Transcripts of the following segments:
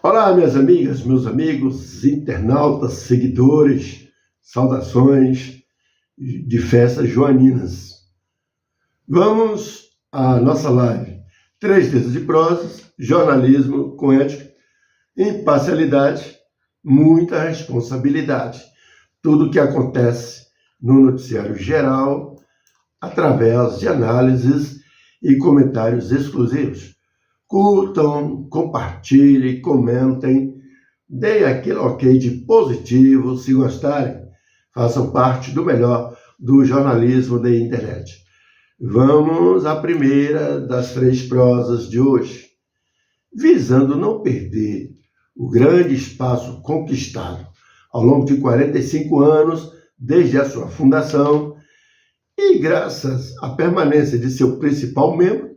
Olá, minhas amigas, meus amigos, internautas, seguidores, saudações de festas joaninas. Vamos à nossa live. 3 textos de prosas, jornalismo com ética, imparcialidade, muita responsabilidade. Tudo o que acontece no noticiário geral, através de análises e comentários exclusivos. Curtam, compartilhem, comentem, deem aquele ok de positivo se gostarem. Façam parte do melhor do jornalismo da internet. Vamos à primeira das 3 prosas de hoje. Visando não perder o grande espaço conquistado ao longo de 45 anos desde a sua fundação e graças à permanência de seu principal membro,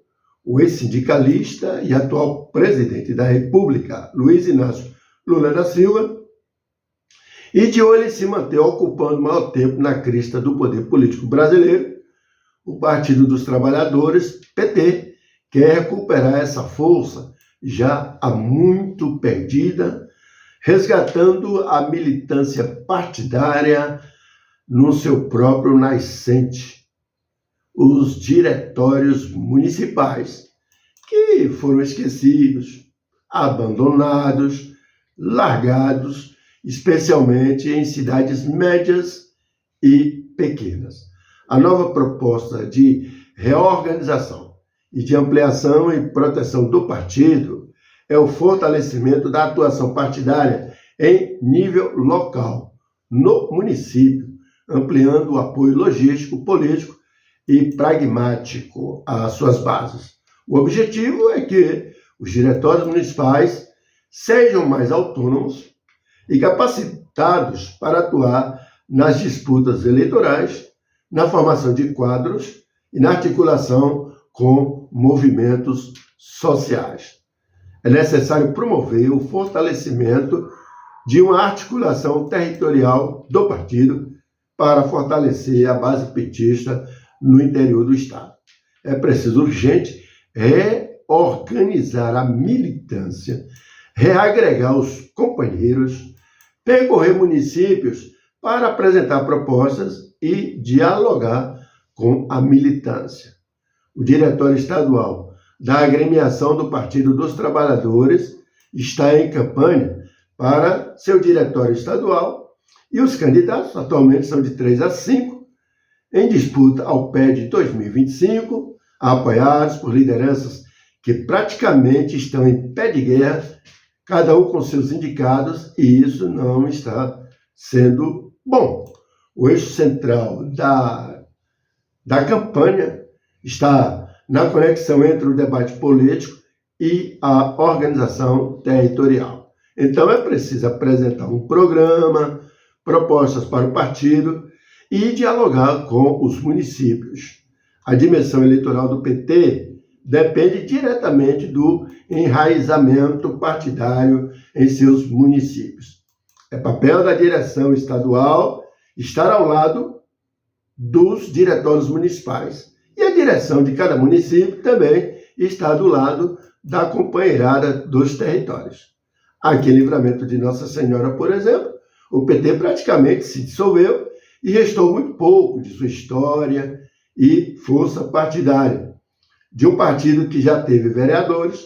o ex-sindicalista e atual presidente da República, Luiz Inácio Lula da Silva, e de olho em se manter ocupando maior tempo na crista do poder político brasileiro, o Partido dos Trabalhadores, PT, quer recuperar essa força já há muito perdida, resgatando a militância partidária no seu próprio nascente. Os diretórios municipais, que foram esquecidos, abandonados, largados, especialmente em cidades médias e pequenas. A nova proposta de reorganização e de ampliação e proteção do partido é o fortalecimento da atuação partidária em nível local, no município, ampliando o apoio logístico, político e pragmático às suas bases. O objetivo é que os diretórios municipais sejam mais autônomos e capacitados para atuar nas disputas eleitorais, na formação de quadros e na articulação com movimentos sociais. É necessário promover o fortalecimento de uma articulação territorial do partido para fortalecer a base petista no interior do Estado. É preciso urgente reorganizar a militância, reagregar os companheiros, percorrer municípios para apresentar propostas e dialogar com a militância. O Diretório Estadual da Agremiação do Partido dos Trabalhadores está em campanha para seu diretório estadual e os candidatos atualmente são de 3 a 5, em disputa ao PED 2025, apoiados por lideranças que praticamente estão em pé de guerra, cada um com seus indicados, e isso não está sendo bom. O eixo central da campanha está na conexão entre o debate político e a organização territorial. Então é preciso apresentar um programa, propostas para o partido, e dialogar com os municípios. A dimensão eleitoral do PT depende diretamente do enraizamento partidário em seus municípios. É papel da direção estadual estar ao lado dos diretórios municipais. E a direção de cada município também está do lado da companheirada dos territórios. Aqui em Livramento de Nossa Senhora, por exemplo, o PT praticamente se dissolveu e restou muito pouco de sua história e força partidária. De um partido que já teve vereadores,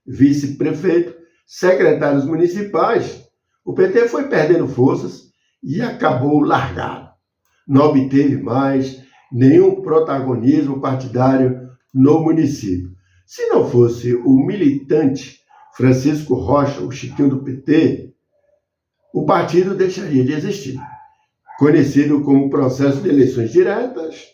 vice-prefeito, secretários municipais, o PT foi perdendo forças e acabou largado. Não obteve mais nenhum protagonismo partidário no município. Se não fosse o militante Francisco Rocha, o Chiquinho do PT, o partido deixaria de existir. Conhecido como Processo de Eleições Diretas,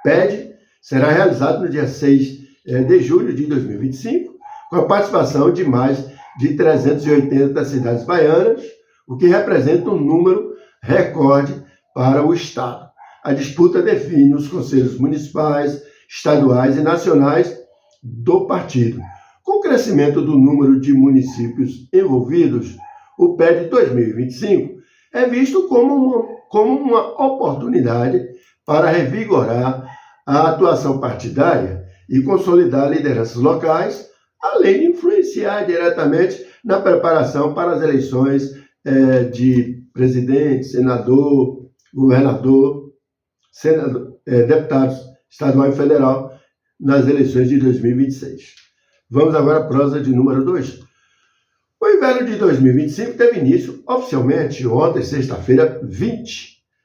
PED, será realizado no dia 6 de julho de 2025, com a participação de mais de 380 cidades baianas, o que representa um número recorde para o Estado. A disputa define os conselhos municipais, estaduais e nacionais do partido. Com o crescimento do número de municípios envolvidos, o PED 2025 é visto como uma oportunidade para revigorar a atuação partidária e consolidar lideranças locais, além de influenciar diretamente na preparação para as eleições de presidente, senador, governador, deputados estadual e federal nas eleições de 2026. Vamos agora à prosa de número 2. O inverno de 2025 teve início oficialmente ontem, sexta-feira,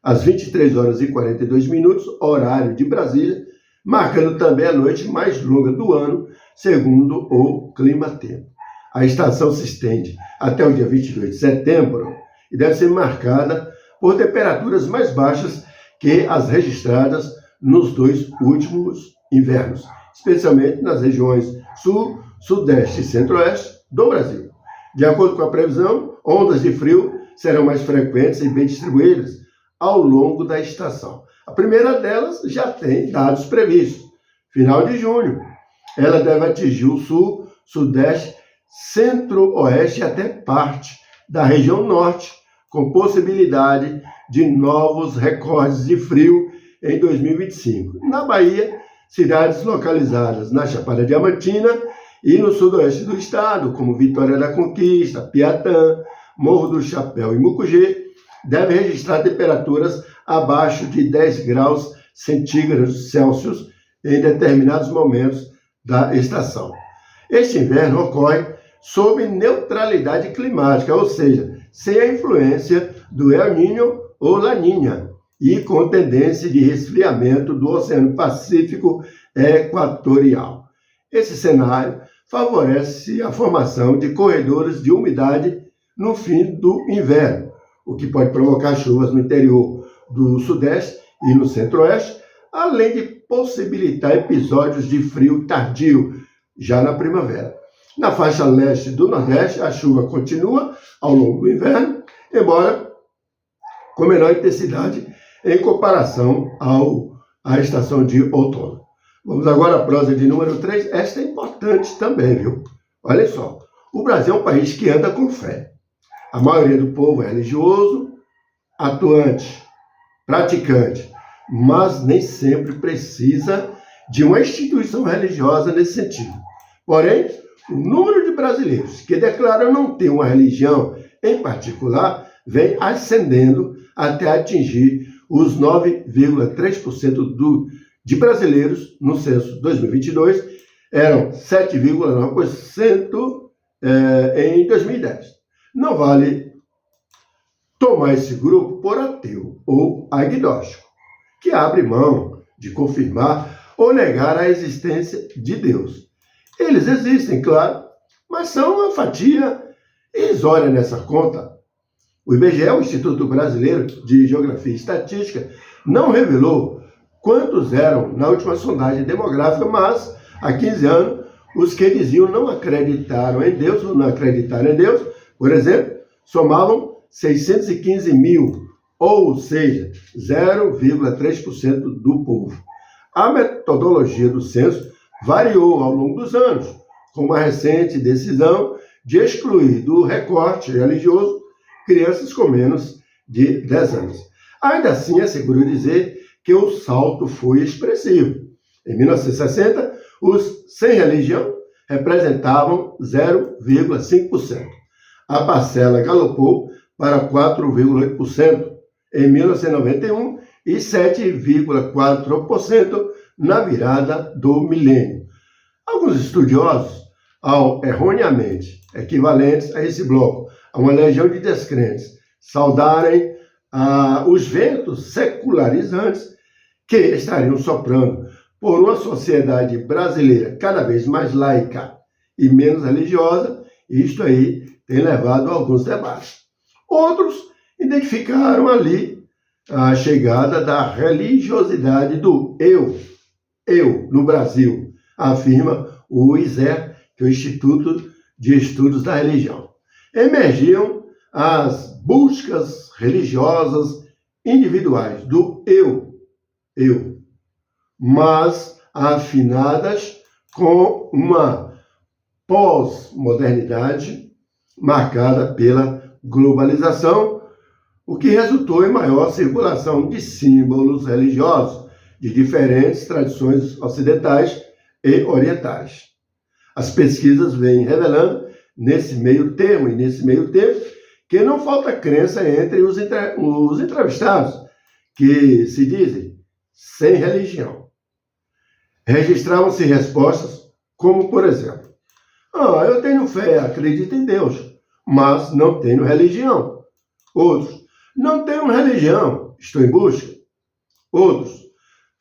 às 23 horas e 42 minutos, horário de Brasília, marcando também a noite mais longa do ano, segundo o Climatempo. A estação se estende até o dia 22 de setembro e deve ser marcada por temperaturas mais baixas que as registradas nos 2 últimos invernos, especialmente nas regiões sul, sudeste e centro-oeste do Brasil. De acordo com a previsão, ondas de frio serão mais frequentes e bem distribuídas ao longo da estação. A primeira delas já tem dados previstos. Final de junho, ela deve atingir o sul, sudeste, centro-oeste e até parte da região norte, com possibilidade de novos recordes de frio em 2025. Na Bahia, cidades localizadas na Chapada Diamantina e no sudoeste do estado, como Vitória da Conquista, Piatã, Morro do Chapéu e Mucugê, devem registrar temperaturas abaixo de 10 graus centígrados Celsius em determinados momentos da estação. Este inverno ocorre sob neutralidade climática, ou seja, sem a influência do El Niño ou La Niña, e com tendência de resfriamento do Oceano Pacífico Equatorial. Esse cenário favorece a formação de corredores de umidade no fim do inverno, o que pode provocar chuvas no interior do sudeste e no centro-oeste, além de possibilitar episódios de frio tardio já na primavera. Na faixa leste do Nordeste, a chuva continua ao longo do inverno, embora com menor intensidade em comparação à estação de outono. Vamos agora à prosa de número 3. Esta é importante também, viu? Olha só, o Brasil é um país que anda com fé. A maioria do povo é religioso, atuante, praticante, mas nem sempre precisa de uma instituição religiosa nesse sentido. Porém, o número de brasileiros que declaram não ter uma religião em particular vem ascendendo até atingir os 9,3% de brasileiros no censo 2022, eram 7,9% em 2010. Não vale tomar esse grupo por ateu ou agnóstico, que abre mão de confirmar ou negar a existência de Deus. Eles existem, claro, mas são uma fatia irrisória nessa conta. O IBGE, o Instituto Brasileiro de Geografia e Estatística, não revelou quantos eram na última sondagem demográfica, mas há 15 anos, os que diziam não acreditaram em Deus ou não acreditaram em Deus, por exemplo, somavam 615 mil, ou seja, 0,3% do povo. A metodologia do censo variou ao longo dos anos, com uma recente decisão de excluir do recorte religioso crianças com menos de 10 anos. Ainda assim, é seguro dizer que o salto foi expressivo. Em 1960, os sem religião representavam 0,5%. A parcela galopou para 4,8% em 1991 e 7,4% na virada do milênio. Alguns estudiosos, ao erroneamente equivalentes a esse bloco, a uma legião de descrentes, saudarem os ventos secularizantes que estariam soprando por uma sociedade brasileira cada vez mais laica e menos religiosa. Isto aí tem levado a alguns debates. Outros identificaram ali a chegada da religiosidade do eu no Brasil, afirma o ISER, que é o Instituto de Estudos da Religião. Emergiam as buscas religiosas individuais do eu, mas afinadas com uma pós-modernidade marcada pela globalização, o que resultou em maior circulação de símbolos religiosos de diferentes tradições ocidentais e orientais. As pesquisas vêm revelando nesse meio termo, e nesse meio termo que não falta crença entre os entrevistados, que se dizem sem religião. Registravam-se respostas como, por exemplo, eu tenho fé, acredito em Deus, mas não tenho religião. Outros, não tenho religião, estou em busca. Outros,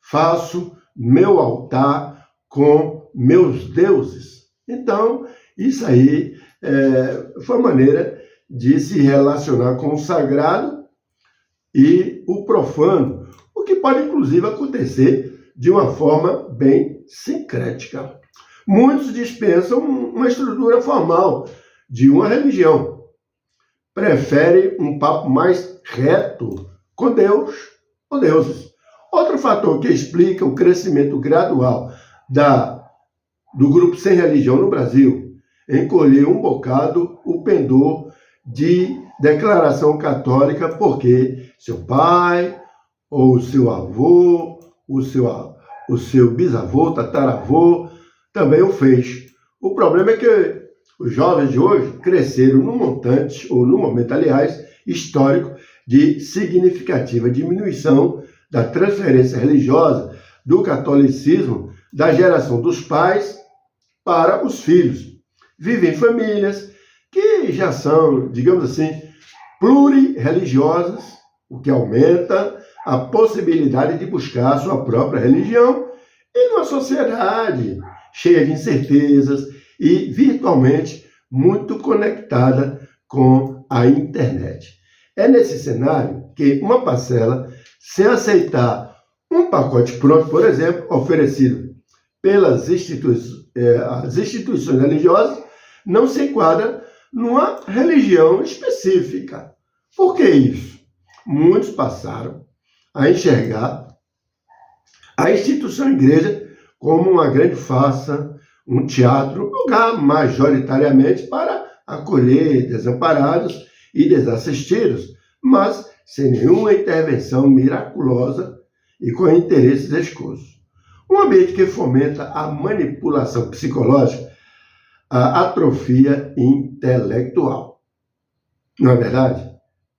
faço meu altar com meus deuses. Então, isso aí foi uma maneira de se relacionar com o sagrado e o profano, o que pode, inclusive, acontecer de uma forma bem sincrética. Muitos dispensam uma estrutura formal de uma religião. Preferem um papo mais reto com Deus ou deuses. Outro fator que explica o crescimento gradual do grupo sem religião no Brasil, encolheu um bocado o pendor de declaração católica, porque seu pai, ou o seu avô, o seu bisavô, tataravô, também o fez. O problema é que os jovens de hoje cresceram num montante, ou num momento, aliás, histórico, de significativa diminuição da transferência religiosa do catolicismo da geração dos pais para os filhos. Vivem em famílias que já são, digamos assim, plurirreligiosas, o que aumenta a possibilidade de buscar a sua própria religião em uma sociedade cheia de incertezas e virtualmente muito conectada com a internet. É nesse cenário que uma parcela, sem aceitar um pacote pronto, por exemplo, oferecido pelas as instituições religiosas, não se enquadra numa religião específica. Por que isso? Muitos passaram a enxergar a instituição igreja como uma grande farsa, um teatro, lugar majoritariamente para acolher desamparados e desassistidos, mas sem nenhuma intervenção miraculosa e com interesses escusos. Um ambiente que fomenta a manipulação psicológica, a atrofia intelectual. Não é verdade?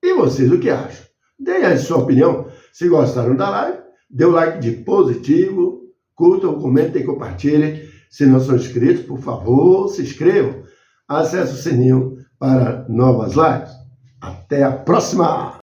E vocês o que acham? Deem a sua opinião. Se gostaram da live, dê um like de positivo, curtam, comentem e compartilhem. Se não são inscritos, por favor, se inscrevam. Acesse o sininho para novas lives. Até a próxima!